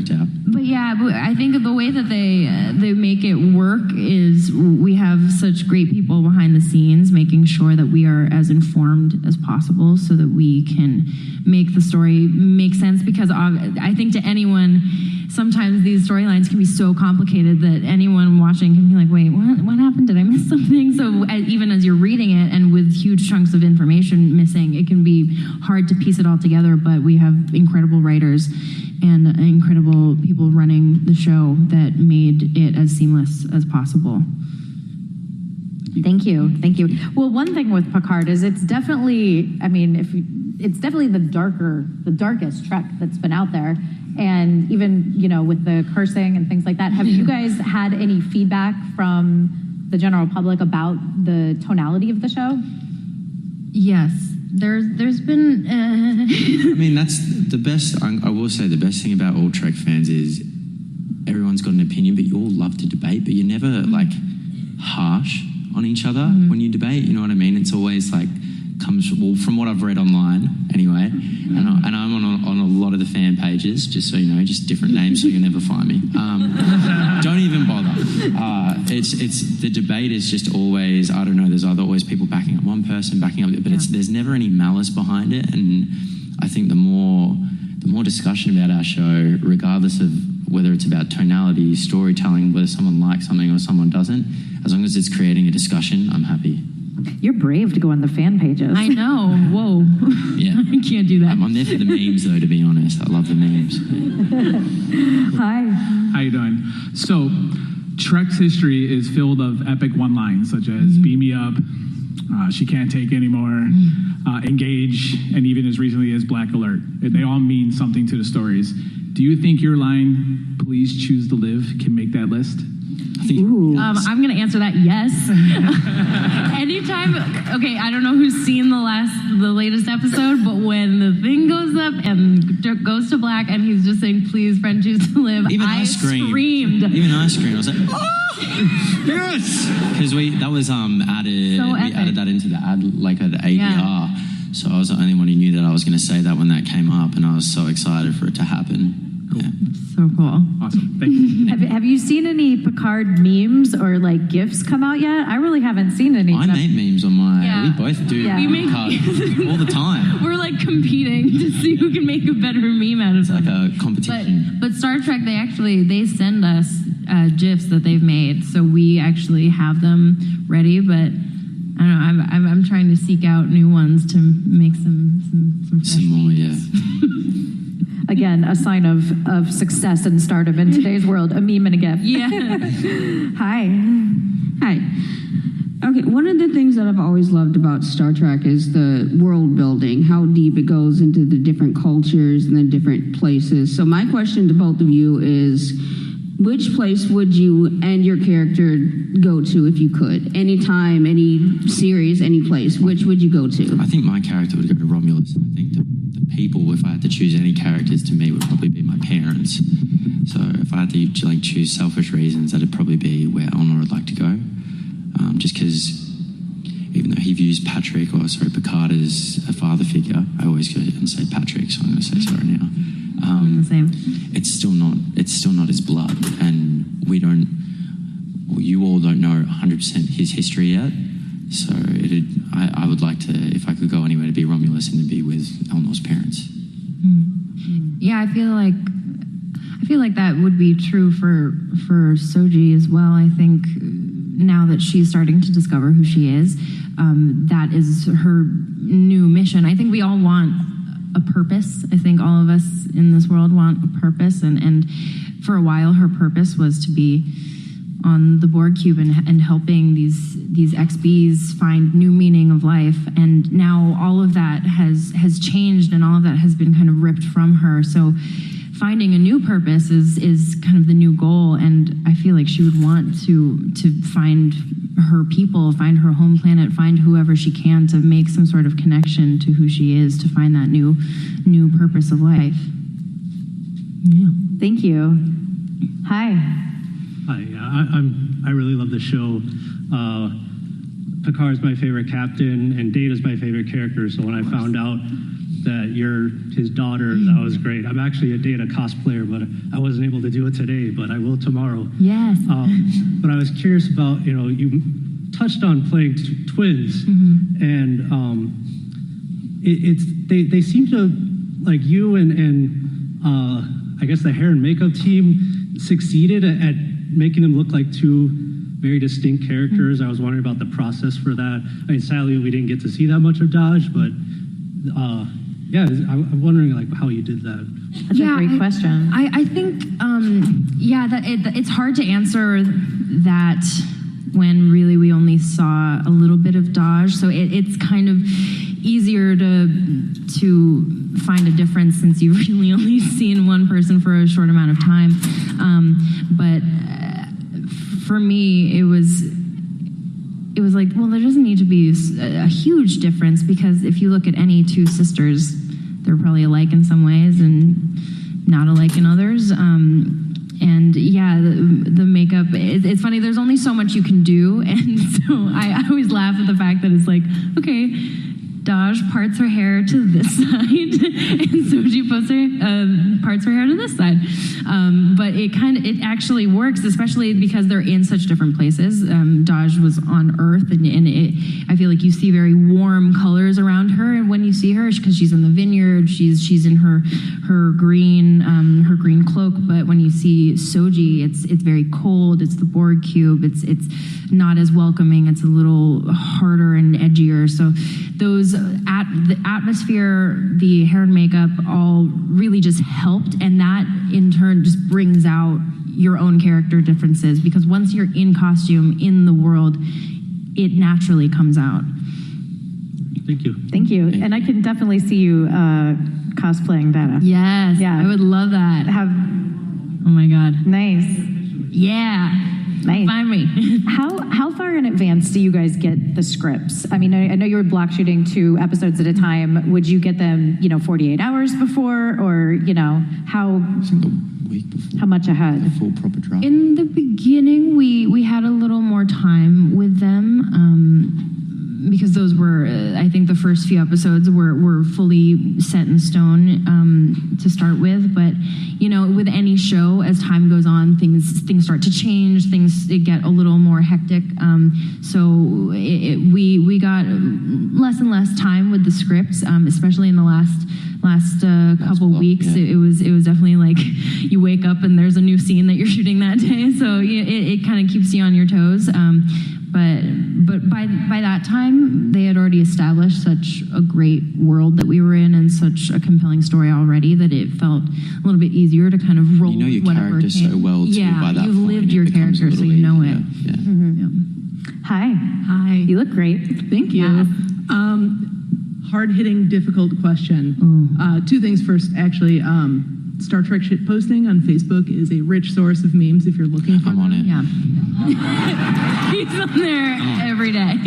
worked out. But yeah, I think the way that they make it work is we have such great people behind the scenes making sure that we are as informed as possible so that we can make the story make sense, because I think to anyone, sometimes these storylines can be so complicated that anyone watching can be like, wait, what happened? Did I miss something? So even as you're reading it and with huge chunks of information missing, it can be hard to piece it all together, but we have incredible writers and incredible people running the show that made it as seamless as possible. Thank you. Well, one thing with Picard is it's definitely, it's definitely the darkest Trek that's been out there. And even, with the cursing and things like that, have you guys had any feedback from the general public about the tonality of the show? Yes. There's been... That's the best. I will say the best thing about all Trek fans is everyone's got an opinion, but you all love to debate, but you're never, harsh on each other when you debate, you know what I mean? It's always, from what I've read online, anyway, and I'm on a lot of the fan pages, just so you know, just different names so you'll never find me. Don't even bother. It's the debate is just always, I don't know, there's either always people backing up one person, backing up, but there's never any malice behind it, and I think the more discussion about our show, regardless of whether it's about tonality, storytelling, whether someone likes something or someone doesn't, as long as it's creating a discussion, I'm happy. You're brave to go on the fan pages. I know. Whoa. Yeah. I can't do that. I'm there for the memes, though, to be honest. I love the memes. Hi. How you doing? So, Trek's history is filled of epic one-lines, such as beam me up, she can't take anymore, engage, and even as recently as Black Alert. They all mean something to the stories. Do you think your line, please choose to live, can make that list? I'm going to answer that yes. Anytime, okay, I don't know who's seen the latest episode, but when the thing goes up and goes to black and he's just saying, please, friend, choose to live, I screamed. Even I screamed. I was like, oh, yes! Because that was added, so we added that into the ad, at ADR. Yeah. So I was the only one who knew that I was going to say that when that came up, and I was so excited for it to happen. Yeah. So cool. Awesome. Thank you. Have you seen any Picard memes or GIFs come out yet? I really haven't seen any. I make memes on my... Yeah. We both do. Yeah. We make all the time. We're competing to see who can make a better meme out of it. It's like a competition. But Star Trek, they send us GIFs that they've made, so we actually have them ready, but... I don't know. I'm trying to seek out new ones to make some fresh more, memes. Yeah. Again, a sign of success and stardom in today's world. A meme and a GIF. Yeah. Hi. Okay, one of the things that I've always loved about Star Trek is the world building, how deep it goes into the different cultures and the different places. So my question to both of you is, which place would you and your character go to if you could? Anytime, any series, any place. Which would you go to? I think my character would go to Romulus. I think the people, if I had to choose any characters to me, would probably be my parents. So if I had to choose selfish reasons, that'd probably be where Eleanor would like to go. Just because even though he views Picard as a father figure, I always go and say Patrick, so I'm going to say sorry now. The same. It's still not his blood, and you all don't know 100% his history yet. So I would like to, if I could go anywhere, to be Romulus and to be with Eleanor's parents. Yeah, I feel like that would be true for Shoji as well. I think now that she's starting to discover who she is, that is her new mission. I think we all want a purpose. I think all of us in this world want a purpose, and for a while her purpose was to be on the Borg cube and helping these XBs find new meaning of life. And now all of that has changed, and all of that has been kind of ripped from her. So finding a new purpose is kind of the new goal, and I feel like she would want to find her people, find her home planet, find whoever she can to make some sort of connection to who she is, to find that new purpose of life. Yeah. Thank you. Hi. Hi. I really love the show. Picard's my favorite captain, and Data's my favorite character. So when I found out that you're his daughter. That was great. I'm actually a data cosplayer, but I wasn't able to do it today, but I will tomorrow. Yes. But I was curious about, you touched on playing twins, and they seem to, like you and I guess the hair and makeup team succeeded at making them look like two very distinct characters. I was wondering about the process for that. I mean, sadly, we didn't get to see that much of Dodge, but yeah, I'm wondering like how you did that. That's a great question. I think, it's hard to answer that when really we only saw a little bit of Dodge. So it's kind of easier to find a difference since you've really only seen one person for a short amount of time. But for me, it was like, well, there doesn't need to be a huge difference, because if you look at any two sisters, they're probably alike in some ways and not alike in others. And yeah, the makeup, it's funny, there's only so much you can do. And so I always laugh at the fact that it's like, okay, Dodge parts her hair to this side, and Soji parts her hair to this side. But it actually works, especially because they're in such different places. Dodge was on Earth, and I feel like you see very warm colors around her. And when you see her, because she's in the vineyard, she's in her green cloak. But when you see Soji, it's very cold. It's the Borg cube. It's not as welcoming. It's a little harder and edgier. So those the atmosphere, the hair and makeup, all really just helped, and that in turn just brings out your own character differences, because once you're in costume in the world, it naturally comes out. Thank you. Thank you. And I can definitely see you cosplaying Data. Yes, Yeah. I would love that. Oh my God. Nice. Yeah. Nice. Find me. How far in advance do you guys get the scripts? I mean, I know you were block shooting 2 episodes at a time. Would you get them, 48 hours before, or how? I think a week before. How much ahead? The full proper draft. In the beginning, we had a little more time with them, because those were, I think the first few episodes were fully set in stone to start with. But, with any show, as time goes on, things start to change, things get a little more hectic. So we got less and less time with the scripts, especially in the last couple weeks. Yeah. It was definitely like you wake up and there's a new scene that you're shooting that day. So it kind of keeps you on your toes. But by that time, they had already established such a great world that we were in, and such a compelling story already, that it felt a little bit easier to kind of roll. You know your whatever character so well too. Yeah, by that you've point, lived your character, so you know it. Yeah. Mm-hmm. Hi. Hi. You look great. Thank you. Yeah. Hard-hitting, difficult question. 2 things first, actually. Star Trek shit posting on Facebook is a rich source of memes if you're looking for I'm them. on it. Yeah. He's on there every day.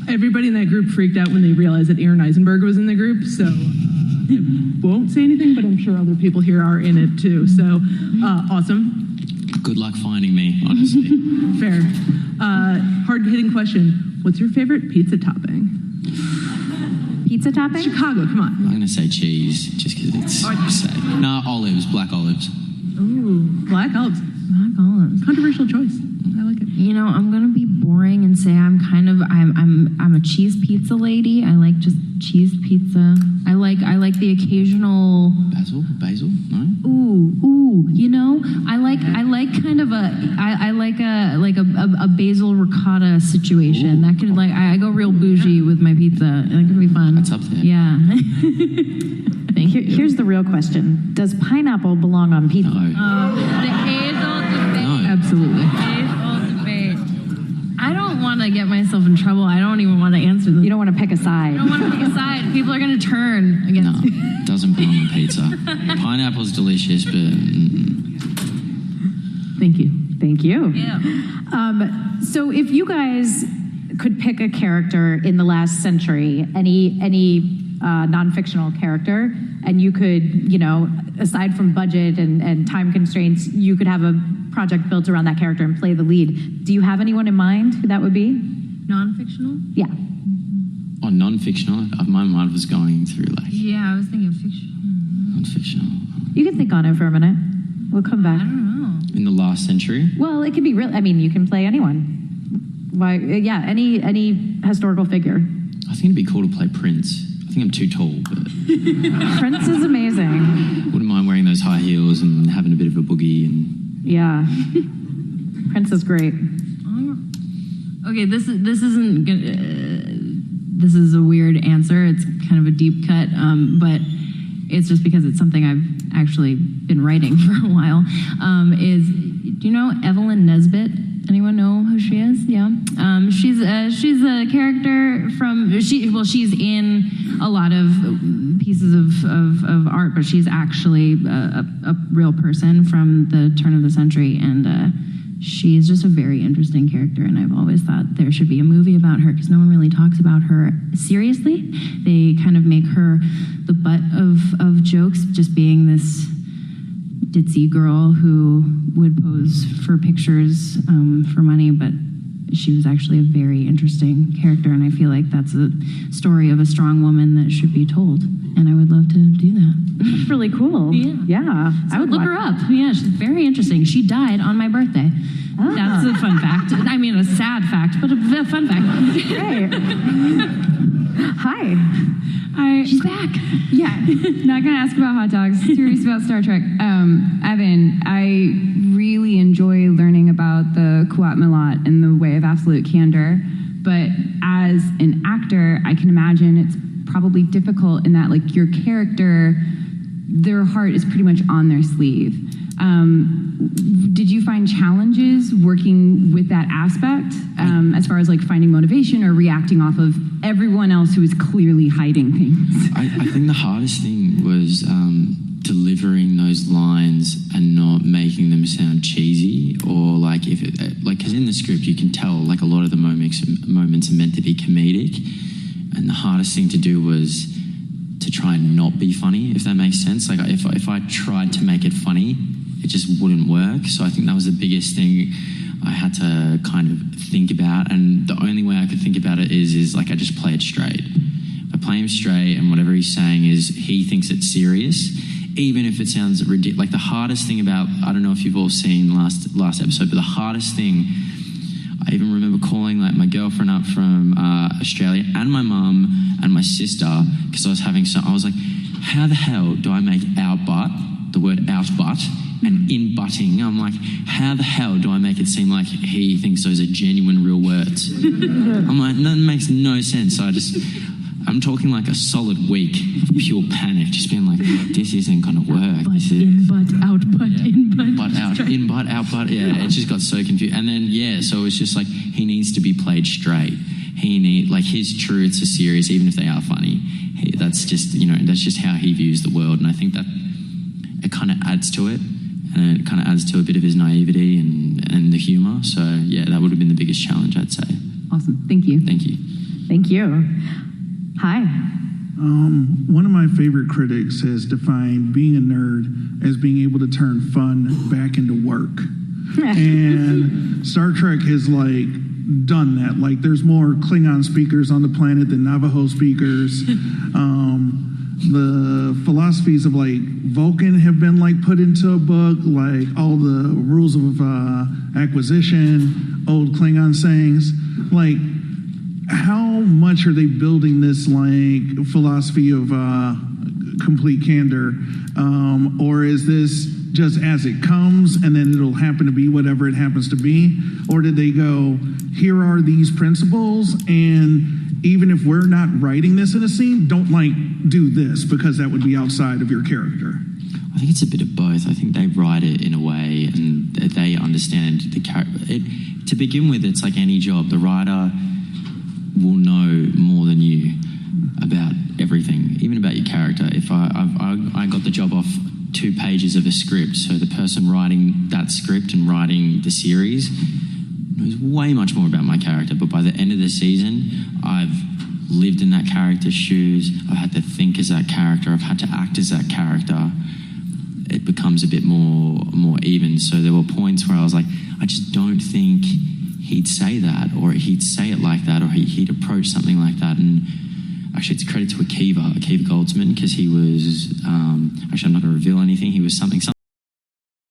Everybody in that group freaked out when they realized that Aaron Eisenberg was in the group, so I won't say anything, but I'm sure other people here are in it too. So awesome. Good luck finding me, honestly. Fair. Hard-hitting question. What's your favorite pizza topping? Pizza topping? Chicago, come on. I'm going to say cheese, just because it's safe. No, olives, black olives. Ooh, black olives. Black olives. Controversial choice. I like it. I'm gonna be boring and say I'm a cheese pizza lady. I like just cheese pizza. I like the occasional basil. No. Ooh. I like kind of a basil ricotta situation. That could I go real bougie with my pizza. That could be fun. That's up there. Yeah. Here's the real question. Does pineapple belong on pizza? No. The age-old debate. No. Absolutely. Age-old debate. I don't want to get myself in trouble. I don't even want to answer this. You don't want to pick a side. I don't want to pick a side. People are going to turn against me. No, doesn't belong on pizza. Pineapple's delicious, but Thank you. Thank you. Yeah. So if you guys could pick a character in the last century, any non-fictional character, and you could, aside from budget and time constraints, you could have a project built around that character and play the lead. Do you have anyone in mind who that would be? Non-fictional? Yeah. On non-fictional, my mind was going through like Yeah, I was thinking fiction. non-fictional. You can think on it for a minute. We'll come back. I don't know. In the last century? Well, it could be real. I mean, you can play anyone. Why? Yeah, any historical figure. I think it'd be cool to play Prince. I think I'm too tall, but Prince is amazing. wouldn't mind wearing those high heels and having a bit of a boogie. And Yeah. Prince is great. Okay, this isn't this is a weird answer. It's kind of a deep cut, but it's just because it's something I've actually been writing for a while. Do you know Evelyn Nesbit? Anyone know who she is? Yeah. She's a character from she's in a lot of pieces of art, but she's actually a real person from the turn of the century, and she's just a very interesting character. And I've always thought there should be a movie about her because no one really talks about her seriously. They kind of make her the butt of jokes, just being this ditzy girl who would pose for pictures for money, but she was actually a very interesting character, and I feel like that's a story of a strong woman that should be told, and I would love to do that. That's really cool. Yeah. I would look her up. Yeah, she's very interesting. She died on my birthday. Ah. That's a fun fact. I mean, a sad fact, but a fun fact. Great. Hi. She's back. Yeah, not gonna ask about hot dogs. Serious about Star Trek. Evan, I really enjoy learning about the Kuat Milat and the way of absolute candor. But as an actor, I can imagine it's probably difficult in that, like, your character, their heart is pretty much on their sleeve. Did you find challenges working with that aspect as far as like finding motivation or reacting off of everyone else who is clearly hiding things? I think the hardest thing was delivering those lines and not making them sound cheesy or like because in the script you can tell like a lot of the moments are meant to be comedic, and the hardest thing to do was to try and not be funny, if that makes sense. Like if I tried to make it funny, it just wouldn't work. So I think that was the biggest thing I had to kind of think about. And the only way I could think about it is like I just play it straight. If I play him straight and whatever he's saying is he thinks it's serious, even if it sounds ridiculous. Like the hardest thing about, I don't know if you've all seen last episode, but the hardest thing, I even remember calling like my girlfriend up from Australia and my mum and my sister because I was like, how the hell do I make our butt, the word out butt, and in butting, I'm like, how the hell do I make it seem like he thinks those are genuine, real words? I'm like, no, it makes no sense. So I'm talking like a solid week of pure panic, just being like, this isn't going to work. Butt, in, butt, out, butt, in, butt. Butt, out, in, butt, out, butt. Yeah, it just got so confused. And then, so it's just like, he needs to be played straight. Like his truths are serious, even if they are funny. That's just how he views the world. And I think that it kind of adds to it. And it kind of adds to a bit of his naivety and the humor. So, yeah, that would have been the biggest challenge, I'd say. Awesome. Thank you. Thank you. Thank you. Hi. One of my favorite critics has defined being a nerd as being able to turn fun back into work. And Star Trek has, like, done that. Like, there's more Klingon speakers on the planet than Navajo speakers. The philosophies of like Vulcan have been like put into a book, like all the rules of acquisition, old Klingon sayings. Like, how much are they building this like philosophy of complete candor, or is this just as it comes and then it'll happen to be whatever it happens to be? Or did they go, here are these principles, and even if we're not writing this in a scene, don't like do this because that would be outside of your character? I think it's a bit of both. I think they write it in a way and they understand the character. To begin with, it's like any job. The writer will know more than you about everything, even about your character. If I got the job off 2 pages of a script, so the person writing that script and writing the series knows way much more about my character, but by the end of the season, I've lived in that character's shoes, I've had to think as that character, I've had to act as that character. It becomes a bit more even. So there were points where I was like, I just don't think he'd say that, or he'd say it like that, or he'd approach something like that. And actually it's a credit to Akiva Goldsman, because he was, actually I'm not going to reveal anything, he was something